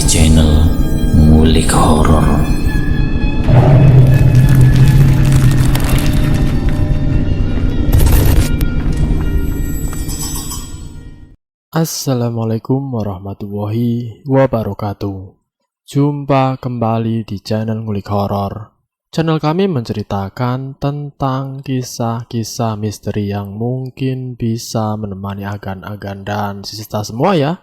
channel Ngulik Horor. Assalamualaikum warahmatullahi wabarakatuh. Jumpa kembali di channel Ngulik Horor. Channel kami menceritakan tentang kisah-kisah misteri yang mungkin bisa menemani agan-agan dan sisa semua ya.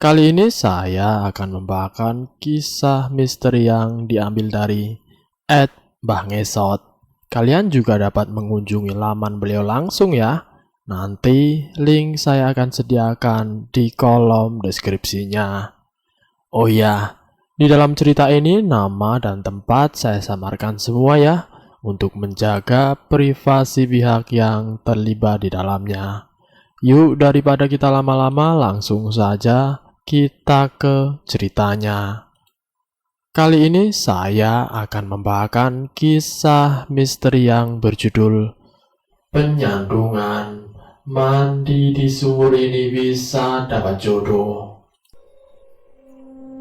Kali ini saya akan membawakan kisah misteri yang diambil dari @Mbah Ngesot. Kalian juga dapat mengunjungi laman beliau langsung ya. Nanti link saya akan sediakan di kolom deskripsinya. Oh ya, di dalam cerita ini nama dan tempat saya samarkan semua ya, untuk menjaga privasi pihak yang terlibat di dalamnya. Yuk, daripada kita lama-lama, langsung saja kita ke ceritanya. Kali ini saya akan membawakan kisah misteri yang berjudul Penyandungan. Mandi di sumur ini bisa dapat jodoh.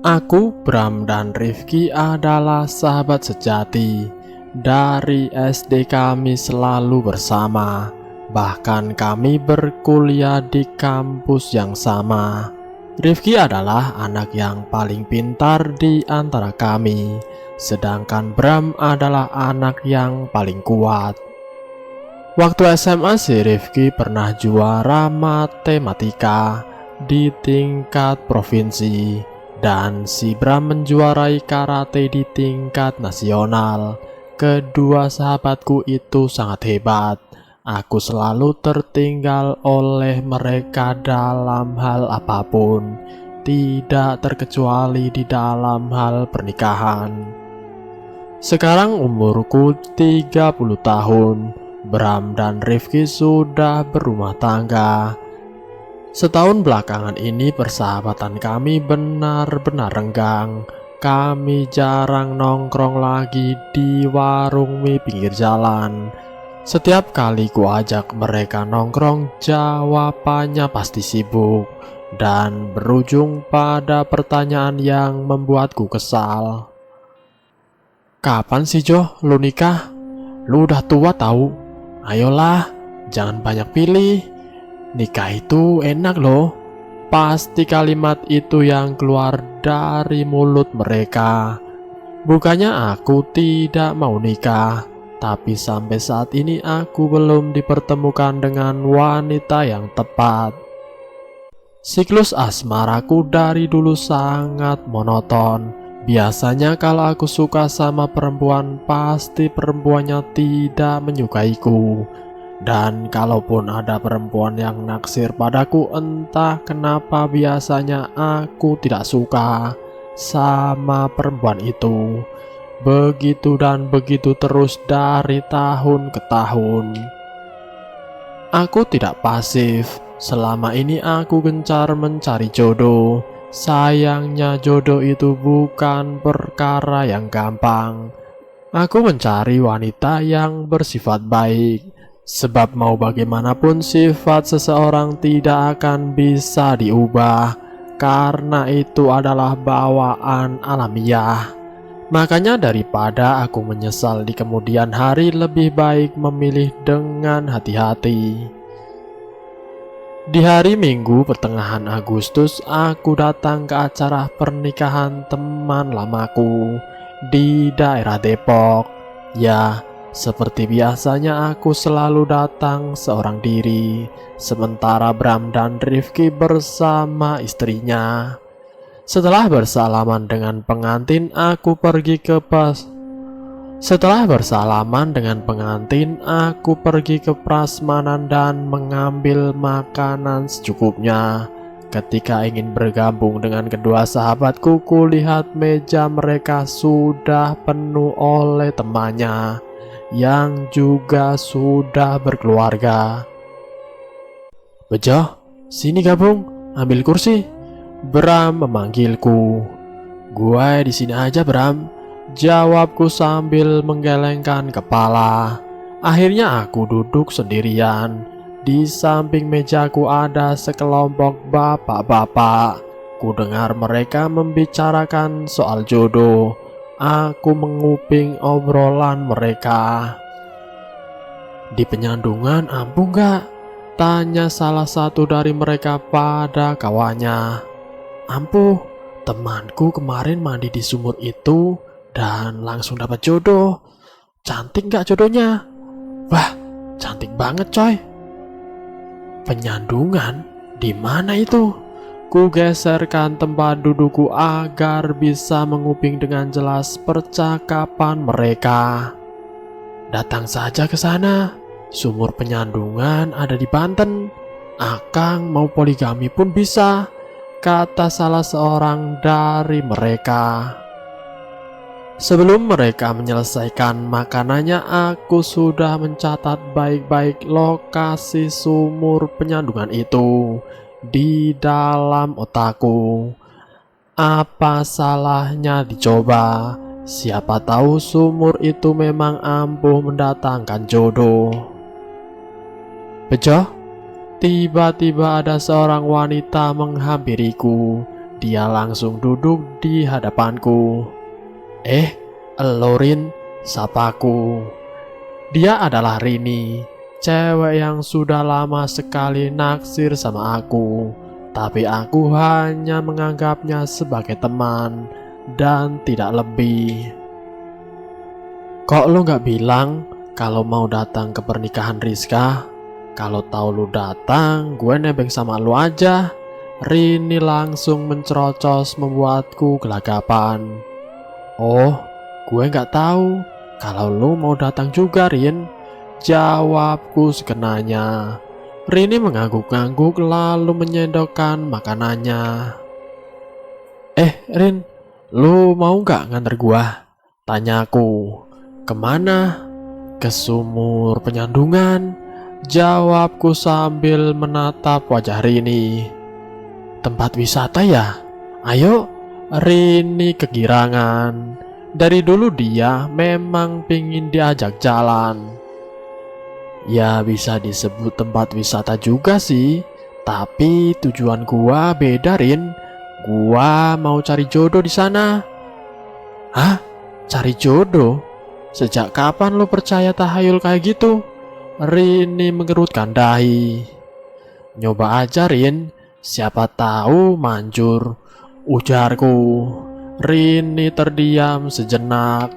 Aku, Bram, dan Rifki adalah sahabat sejati. Dari SD kami selalu bersama. Bahkan kami berkuliah di kampus yang sama. Rifki adalah anak yang paling pintar di antara kami, sedangkan Bram adalah anak yang paling kuat. Waktu SMA si Rifki pernah juara matematika di tingkat provinsi, dan si Bram menjuarai karate di tingkat nasional. Kedua sahabatku itu sangat hebat. Aku selalu tertinggal oleh mereka dalam hal apapun, tidak terkecuali di dalam hal pernikahan. Sekarang umurku 30 tahun. Bram dan Rifki sudah berumah tangga. Setahun belakangan ini persahabatan kami benar-benar renggang. Kami jarang nongkrong lagi di warung mie pinggir jalan. Setiap kali ku ajak mereka nongkrong, jawabannya pasti sibuk dan berujung pada pertanyaan yang membuatku kesal. Kapan sih Jo, lu nikah? Lu udah tua tahu. Ayolah, jangan banyak pilih. Nikah itu enak loh. Pasti kalimat itu yang keluar dari mulut mereka. Bukannya aku tidak mau nikah, tapi sampai saat ini aku belum dipertemukan dengan wanita yang tepat. Siklus asmaraku dari dulu sangat monoton. Biasanya kalau aku suka sama perempuan, pasti perempuannya tidak menyukaiku. Dan kalaupun ada perempuan yang naksir padaku, entah kenapa biasanya aku tidak suka sama perempuan itu. Begitu dan begitu terus dari tahun ke tahun. Aku tidak pasif. Selama ini aku gencar mencari jodoh. Sayangnya jodoh itu bukan perkara yang gampang. Aku mencari wanita yang bersifat baik, sebab mau bagaimanapun sifat seseorang tidak akan bisa diubah, karena itu adalah bawaan alamiah. Makanya daripada aku menyesal di kemudian hari, lebih baik memilih dengan hati-hati. Di hari Minggu pertengahan Agustus, aku datang ke acara pernikahan teman lamaku di daerah Depok. Ya, seperti biasanya aku selalu datang seorang diri, sementara Bram dan Rifki bersama istrinya. Setelah bersalaman dengan pengantin, aku pergi ke prasmanan dan mengambil makanan secukupnya. Ketika ingin bergabung dengan kedua sahabatku, kulihat meja mereka sudah penuh oleh temannya yang juga sudah berkeluarga. Bejo, sini gabung, ambil kursi. Bram memanggilku. Gue di sini aja Bram, jawabku sambil menggelengkan kepala. Akhirnya aku duduk sendirian. Di samping mejaku ada sekelompok bapak-bapak. Ku dengar mereka membicarakan soal jodoh. Aku menguping obrolan mereka. Di penyandungan ampuh gak? Tanya salah satu dari mereka pada kawannya. Ampuh, temanku kemarin mandi di sumur itu dan langsung dapat jodoh. Cantik gak jodohnya? Wah, cantik banget coy. Penyandungan? Di mana itu? Ku geserkan tempat dudukku agar bisa menguping dengan jelas percakapan mereka. Datang saja ke sana. Sumur penyandungan ada di Banten. Akang mau poligami pun bisa, kata salah seorang dari mereka. Sebelum mereka menyelesaikan makanannya, aku sudah mencatat baik-baik lokasi sumur penyandungan itu di dalam otakku. Apa salahnya dicoba? Siapa tahu sumur itu memang ampuh mendatangkan jodoh. Bejo, tiba-tiba ada seorang wanita menghampiriku. Dia langsung duduk di hadapanku. Elorin, sapaku. Dia adalah Rini, cewek yang sudah lama sekali naksir sama aku. Tapi aku hanya menganggapnya sebagai teman dan tidak lebih. Kok lu gak bilang kalau mau datang ke pernikahan Rizka? Kalau tahu lu datang, gue nebeng sama lu aja. Rini langsung mencerocos membuatku gelagapan. Oh, gue gak tahu kalau lu mau datang juga, Rin. Jawabku sekenanya. Rini mengangguk-angguk lalu menyendokkan makanannya. Rin, lu mau gak nganter gua? Tanyaku. Kemana? Ke sumur penyandungan, jawabku sambil menatap wajah Rini. Tempat wisata ya? Ayo. Rini kegirangan. Dari dulu dia memang pingin diajak jalan. Ya bisa disebut tempat wisata juga sih, tapi tujuan gua beda, Rin. Gua mau cari jodoh di sana. Hah? Cari jodoh? Sejak kapan lo percaya tahayul kayak gitu? Rini mengerutkan dahi. Nyoba aja, Rin. Siapa tahu manjur, ujarku. Rini terdiam sejenak.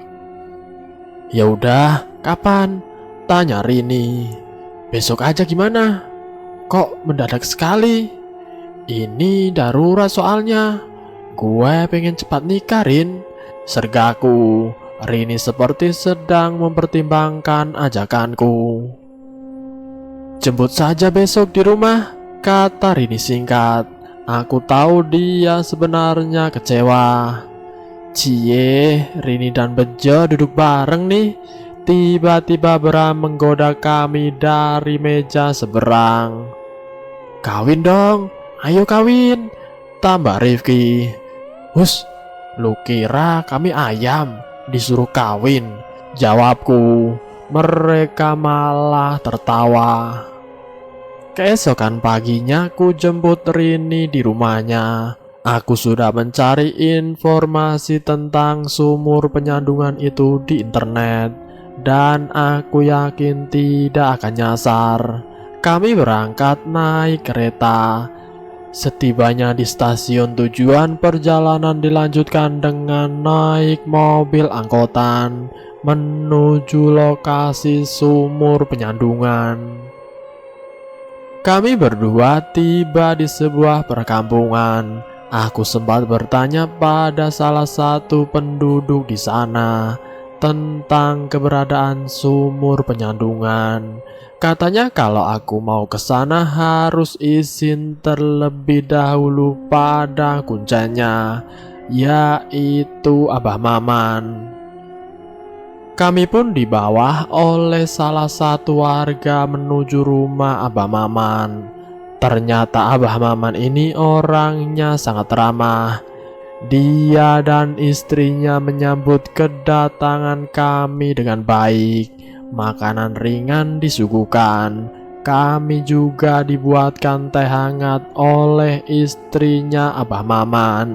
Ya udah, kapan? Tanya Rini. Besok aja gimana? Kok mendadak sekali? Ini darurat soalnya. Gue pengen cepat nikah, Rin. Sergaku. Rini seperti sedang mempertimbangkan ajakanku. Jemput saja besok di rumah, kata Rini singkat. Aku tahu dia sebenarnya kecewa. Cie, Rini dan Bejo duduk bareng nih. Tiba-tiba Bram menggoda kami dari meja seberang. Kawin dong, ayo kawin, tambah Rifki. Hus, lu kira kami ayam disuruh kawin? Jawabku. Mereka malah tertawa. Keesokan paginya ku jemput Rini di rumahnya. Aku sudah mencari informasi tentang sumur penyandungan itu di internet, dan aku yakin tidak akan nyasar. Kami berangkat naik kereta. Setibanya di stasiun tujuan, perjalanan dilanjutkan dengan naik mobil angkutan menuju lokasi sumur penyandungan. Kami berdua tiba di sebuah perkampungan. Aku sempat bertanya pada salah satu penduduk di sana tentang keberadaan sumur penyandungan. Katanya kalau aku mau ke sana harus izin terlebih dahulu pada kuncennya, yaitu Abah Maman. Kami pun dibawa oleh salah satu warga menuju rumah Abah Maman. Ternyata Abah Maman ini orangnya sangat ramah. Dia dan istrinya menyambut kedatangan kami dengan baik. Makanan ringan disuguhkan. kami juga dibuatkan teh hangat oleh istrinya Abah Maman.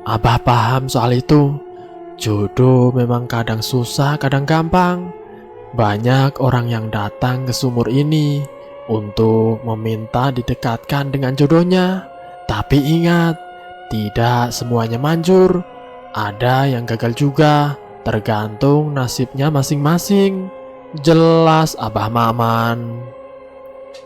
Abah paham soal itu. Jodoh memang kadang susah, kadang gampang. Banyak orang yang datang ke sumur ini untuk meminta didekatkan dengan jodohnya. Tapi ingat, tidak semuanya manjur. Ada yang gagal juga, tergantung nasibnya masing-masing. Jelas Abah Maman.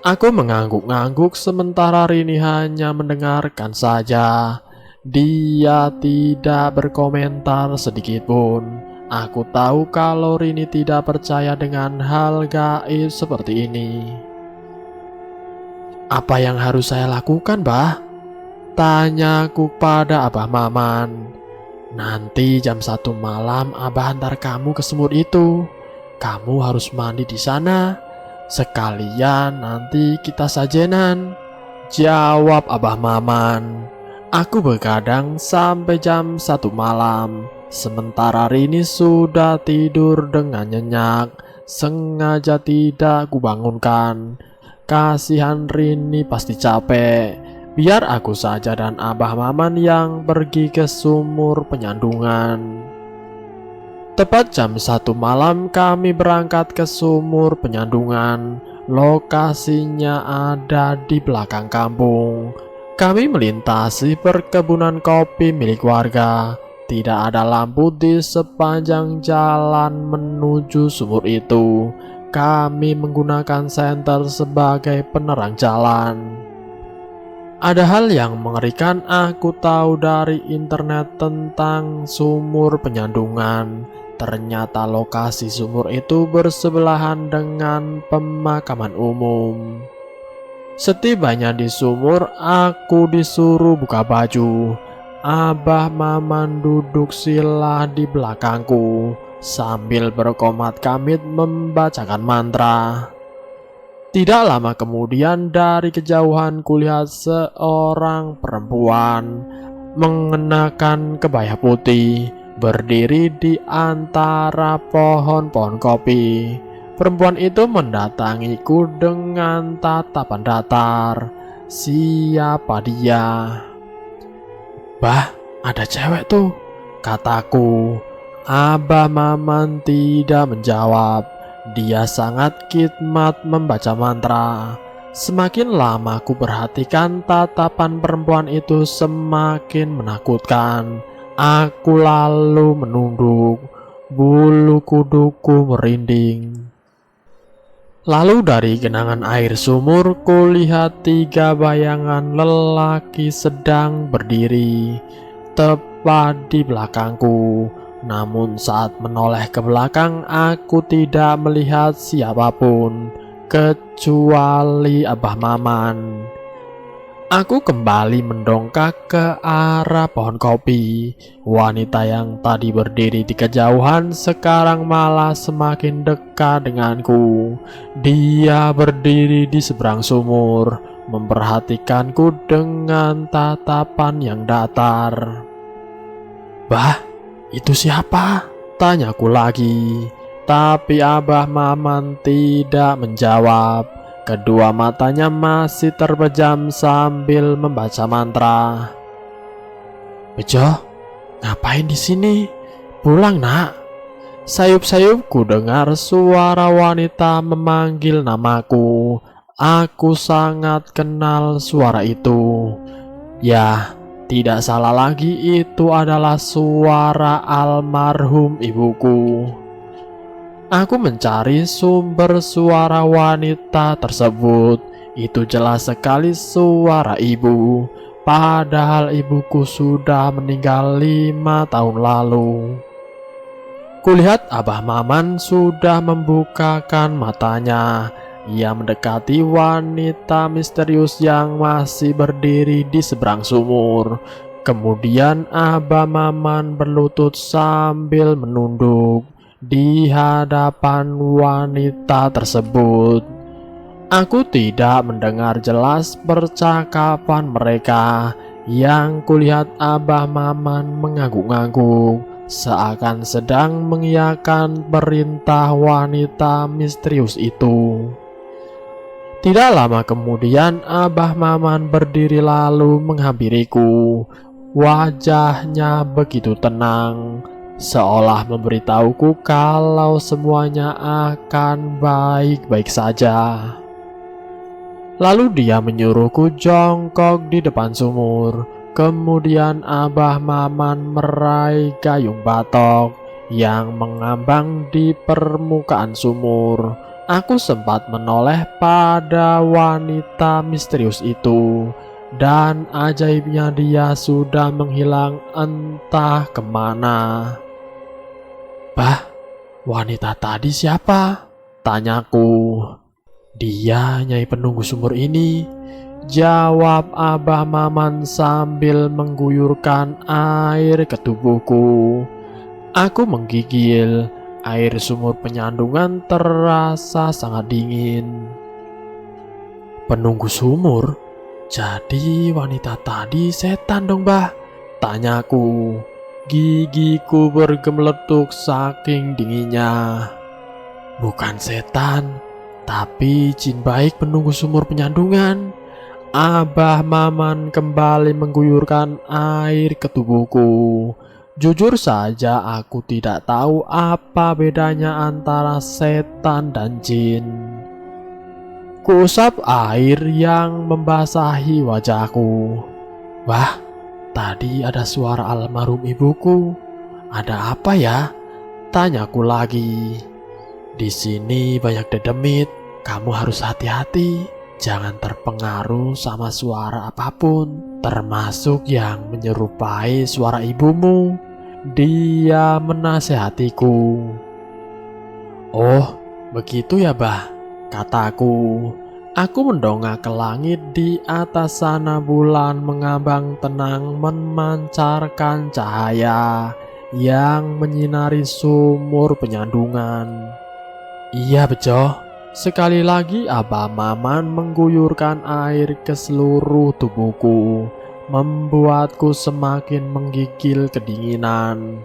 Aku mengangguk-angguk sementara Rini hanya mendengarkan saja. Dia tidak berkomentar sedikit pun. Aku tahu kalau Rini tidak percaya dengan hal gaib seperti ini. Apa yang harus saya lakukan, Bah? Tanyaku pada Abah Maman. Nanti jam 1 malam Abah antar kamu ke sumur itu. Kamu harus mandi di sana. Sekalian nanti kita sajenan. Jawab Abah Maman. Aku begadang sampai jam 1 malam. Sementara Rini sudah tidur dengan nyenyak. Sengaja tidak kubangunkan. Kasihan Rini pasti capek. Biar aku saja dan Abah Maman yang pergi ke sumur penyandungan. Tepat jam 1 malam kami berangkat ke sumur penyandungan. Lokasinya ada di belakang kampung. Kami melintasi perkebunan kopi milik warga. Tidak ada lampu di sepanjang jalan menuju sumur itu. Kami menggunakan senter sebagai penerang jalan. Ada hal yang mengerikan aku tahu dari internet tentang sumur penyandungan. Ternyata lokasi sumur itu bersebelahan dengan pemakaman umum. Setibanya di sumur, aku disuruh buka baju. Abah Maman duduk sila di belakangku sambil berkomat kamit membacakan mantra. Tidak lama kemudian dari kejauhan kulihat seorang perempuan mengenakan kebaya putih berdiri di antara pohon-pohon kopi. Perempuan itu mendatangiku dengan tatapan datar. Siapa dia? Bah, ada cewek tuh, kataku. Abah Maman tidak menjawab. Dia sangat khidmat membaca mantra. Semakin lama ku perhatikan tatapan perempuan itu semakin menakutkan. Aku lalu menunduk. Bulu kuduku merinding. Lalu dari genangan air sumur kulihat 3 bayangan lelaki sedang berdiri tepat di belakangku. Namun saat menoleh ke belakang aku tidak melihat siapapun kecuali Abah Maman. Aku kembali mendongak ke arah pohon kopi. Wanita yang tadi berdiri di kejauhan sekarang malah semakin dekat denganku. Dia berdiri di seberang sumur, memperhatikanku dengan tatapan yang datar. Bah, itu siapa? Tanyaku lagi. Tapi Abah Maman tidak menjawab. Kedua matanya masih terpejam sambil membaca mantra. Bejo, ngapain di sini? Pulang, Nak. Sayup-sayup ku dengar suara wanita memanggil namaku. Aku sangat kenal suara itu. Ya, tidak salah lagi, itu adalah suara almarhum ibuku. Aku mencari sumber suara wanita tersebut. Itu jelas sekali suara ibu. Padahal ibuku sudah meninggal 5 tahun lalu. Kulihat Abah Maman sudah membukakan matanya. Ia mendekati wanita misterius yang masih berdiri di seberang sumur. Kemudian Abah Maman berlutut sambil menunduk di hadapan wanita tersebut. Aku tidak mendengar jelas percakapan mereka. Yang kulihat Abah Maman mengangguk-angguk, seakan sedang mengiyakan perintah wanita misterius itu. Tidak lama kemudian Abah Maman berdiri lalu menghampiriku. Wajahnya begitu tenang, seolah memberitahuku kalau semuanya akan baik-baik saja. Lalu dia menyuruhku jongkok di depan sumur. Kemudian Abah Maman meraih gayung batok yang mengambang di permukaan sumur. Aku sempat menoleh pada wanita misterius itu, dan ajaibnya dia sudah menghilang entah kemana. "Bah, wanita tadi siapa?" tanyaku. "Dia Nyai penunggu sumur ini," jawab Abah Maman sambil mengguyurkan air ke tubuhku. Aku menggigil. Air sumur penyandungan terasa sangat dingin. "Penunggu sumur? Jadi wanita tadi setan dong, Bah?" tanyaku. Gigiku bergemeletuk saking dinginnya. "Bukan setan, tapi jin baik penunggu sumur penyandungan." Abah Maman kembali mengguyurkan air ke tubuhku. Jujur saja aku tidak tahu apa bedanya antara setan dan jin. Kuusap air yang membasahi wajahku. "Wah, tadi ada suara almarhum ibuku. Ada apa ya?" tanyaku lagi. "Di sini banyak dedemit. Kamu harus hati-hati. Jangan terpengaruh sama suara apapun, termasuk yang menyerupai suara ibumu," dia menasehatiku. "Oh, begitu ya, Bah," kataku. Aku mendongak ke langit. Di atas sana bulan mengambang tenang memancarkan cahaya yang menyinari sumur penyandungan. "Iya, Bejo." Sekali lagi Abah Maman mengguyurkan air ke seluruh tubuhku, membuatku semakin menggigil kedinginan.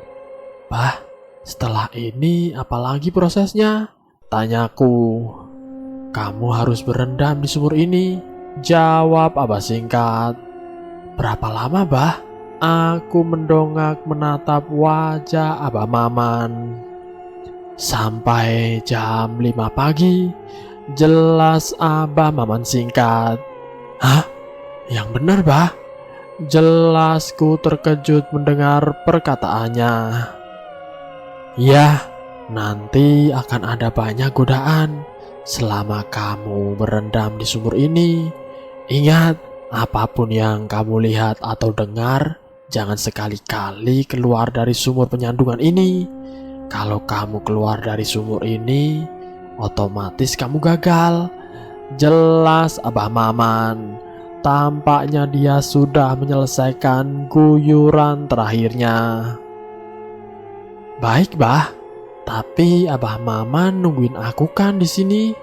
"Bah, setelah ini apalagi prosesnya?" tanyaku. "Kamu harus berendam di sumur ini," jawab Abah singkat. "Berapa lama, Bah?" Aku mendongak menatap wajah Abah Maman. "Sampai jam 5 pagi, jelas Abah Maman singkat. "Hah? Yang benar, Bah?" jelasku terkejut mendengar perkataannya. "Ya, nanti akan ada banyak godaan selama kamu berendam di sumur ini. Ingat, apapun yang kamu lihat atau dengar, jangan sekali-kali keluar dari sumur penyandungan ini. Kalau kamu keluar dari sumur ini, otomatis kamu gagal," jelas Abah Maman. Tampaknya dia sudah menyelesaikan guyuran terakhirnya. "Baik, Bah. Tapi Abah Maman nungguin aku kan di sini?"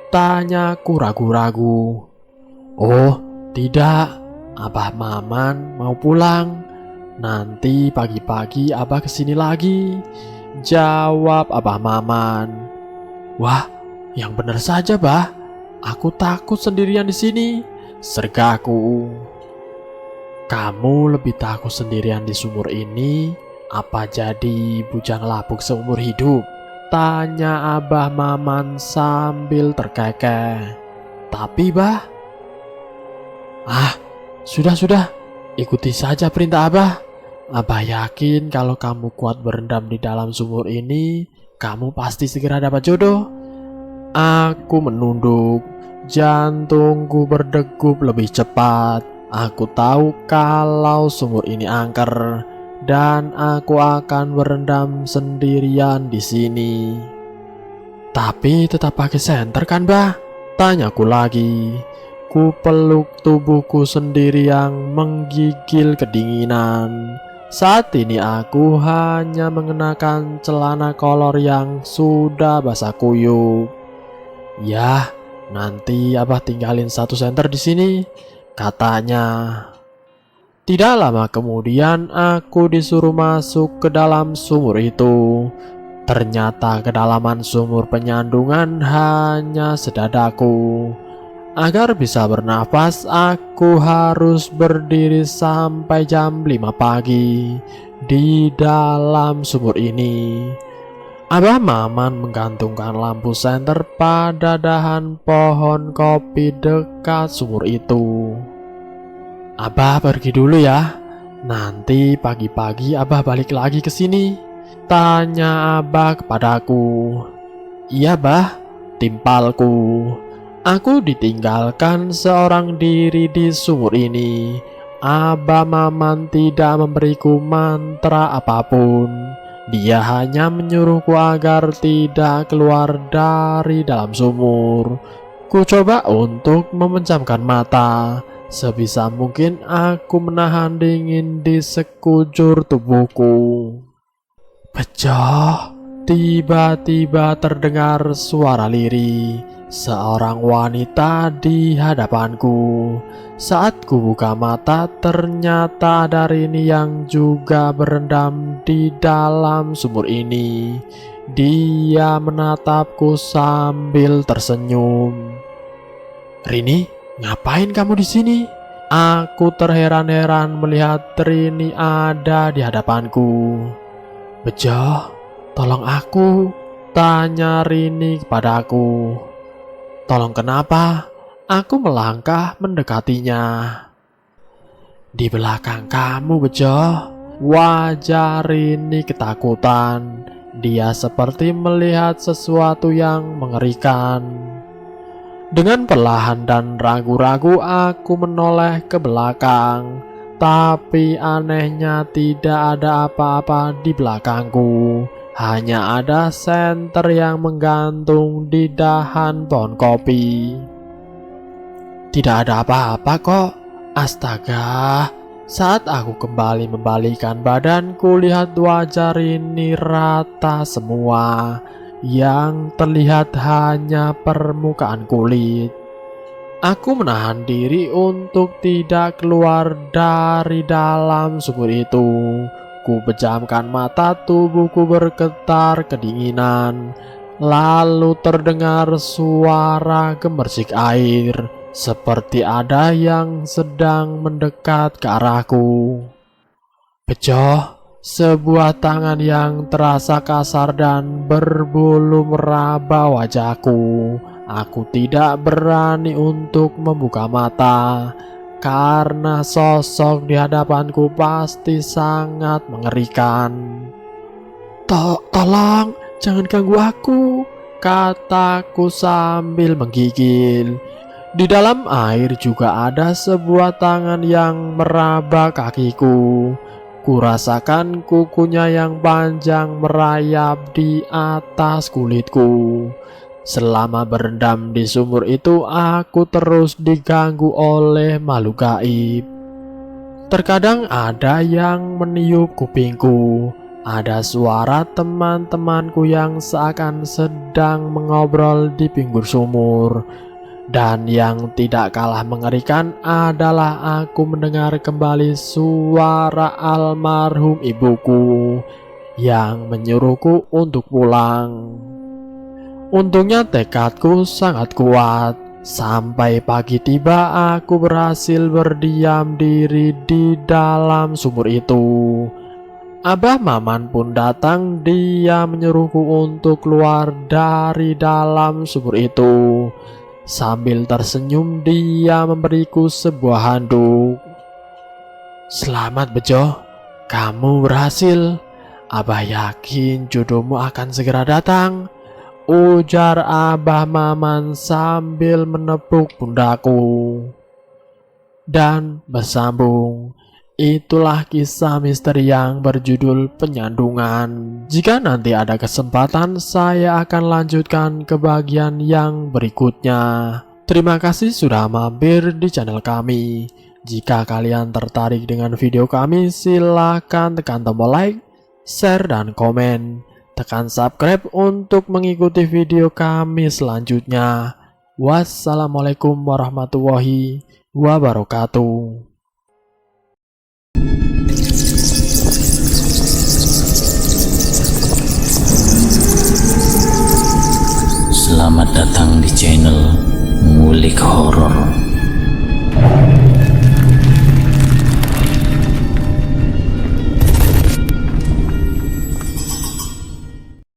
tanyaku ragu-ragu. "Oh, tidak. Abah Maman mau pulang. Nanti pagi-pagi Abah kesini lagi," jawab Abah Maman. "Wah, yang benar saja, Bah. Aku takut sendirian di sini," sergaku. "Kamu lebih takut sendirian di sumur ini, apa jadi bujang lapuk seumur hidup?" tanya Abah Maman sambil terkekeh. "Tapi, Bah..." Sudah, ikuti saja perintah Abah. Abah yakin kalau kamu kuat berendam di dalam sumur ini, kamu pasti segera dapat jodoh." Aku menunduk. Jantungku berdegup lebih cepat. Aku tahu kalau sumur ini angker dan aku akan berendam sendirian di sini. "Tapi tetap pakai senter kan, Bah?" tanyaku lagi. Ku peluk tubuhku sendiri yang menggigil kedinginan. Saat ini aku hanya mengenakan celana kolor yang sudah basah kuyup. "Ya, nanti Abah tinggalin 1 senter di sini," katanya. Tidak lama kemudian aku disuruh masuk ke dalam sumur itu. Ternyata kedalaman sumur penyandungan hanya sedadaku. Agar bisa bernafas, aku harus berdiri sampai jam 5 pagi di dalam sumur ini. Abah Maman menggantungkan lampu senter pada dahan pohon kopi dekat sumur itu. Abah pergi dulu ya. Nanti pagi-pagi Abah balik lagi ke sini. Tanya Abah kepadaku. Iya bah, timpalku. Aku ditinggalkan seorang diri di sumur ini. Abah Maman tidak memberiku mantra apapun. Dia hanya menyuruhku agar tidak keluar dari dalam sumur. Ku coba untuk memejamkan mata. Sebisa mungkin aku menahan dingin di sekujur tubuhku. Bejo, tiba-tiba terdengar suara lirih. Seorang wanita di hadapanku. Saat ku buka mata, ternyata ada Rini yang juga berendam di dalam sumur ini. Dia menatapku sambil tersenyum. Rini, ngapain kamu di sini? Aku terheran-heran melihat Rini ada di hadapanku. Bejo, tolong aku, tanya Rini kepadaku. Tolong kenapa? Aku melangkah mendekatinya. Di belakang kamu, Bejo. Wajah Rini ketakutan. Dia seperti melihat sesuatu yang mengerikan. Dengan perlahan dan ragu-ragu aku menoleh ke belakang. Tapi anehnya tidak ada apa-apa di belakangku. Hanya ada senter yang menggantung di dahan pohon kopi. Tidak ada apa-apa kok. Astaga. Saat aku kembali membalikkan badanku, lihat wajah Rini rata semua. Yang terlihat hanya permukaan kulit. Aku menahan diri untuk tidak keluar dari dalam sumur itu. Ku pejamkan mata, tubuhku bergetar kedinginan. Lalu terdengar suara gemersik air, seperti ada yang sedang mendekat ke arahku. Bejo, sebuah tangan yang terasa kasar dan berbulu meraba wajahku. Aku tidak berani untuk membuka mata. Karena sosok di hadapanku pasti sangat mengerikan. Tolong, jangan ganggu aku, kataku sambil menggigil. Di dalam air juga ada sebuah tangan yang meraba kakiku. Kurasakan kukunya yang panjang merayap di atas kulitku. Selama berendam di sumur itu, aku terus diganggu oleh makhluk gaib. Terkadang ada yang meniup kupingku. Ada suara teman-temanku yang seakan sedang mengobrol di pinggir sumur. Dan yang tidak kalah mengerikan adalah aku mendengar kembali suara almarhum ibuku yang menyuruhku untuk pulang. Untungnya tekadku sangat kuat. Sampai pagi tiba, aku berhasil berdiam diri di dalam sumur itu. Abah Maman pun datang. Dia menyuruhku untuk keluar dari dalam sumur itu. Sambil tersenyum, dia memberiku sebuah handuk. Selamat Bejo, kamu berhasil. Abah yakin jodohmu akan segera datang, ujar Abah Maman sambil menepuk pundakku. Dan bersambung. Itulah kisah misteri yang berjudul Penyandungan. Jika nanti ada kesempatan, saya akan lanjutkan ke bagian yang berikutnya. Terima kasih sudah mampir di channel kami. Jika kalian tertarik dengan video kami, silahkan tekan tombol like, share, dan komen. Tekan subscribe untuk mengikuti video kami selanjutnya. Wassalamualaikum warahmatullahi wabarakatuh. Selamat datang di channel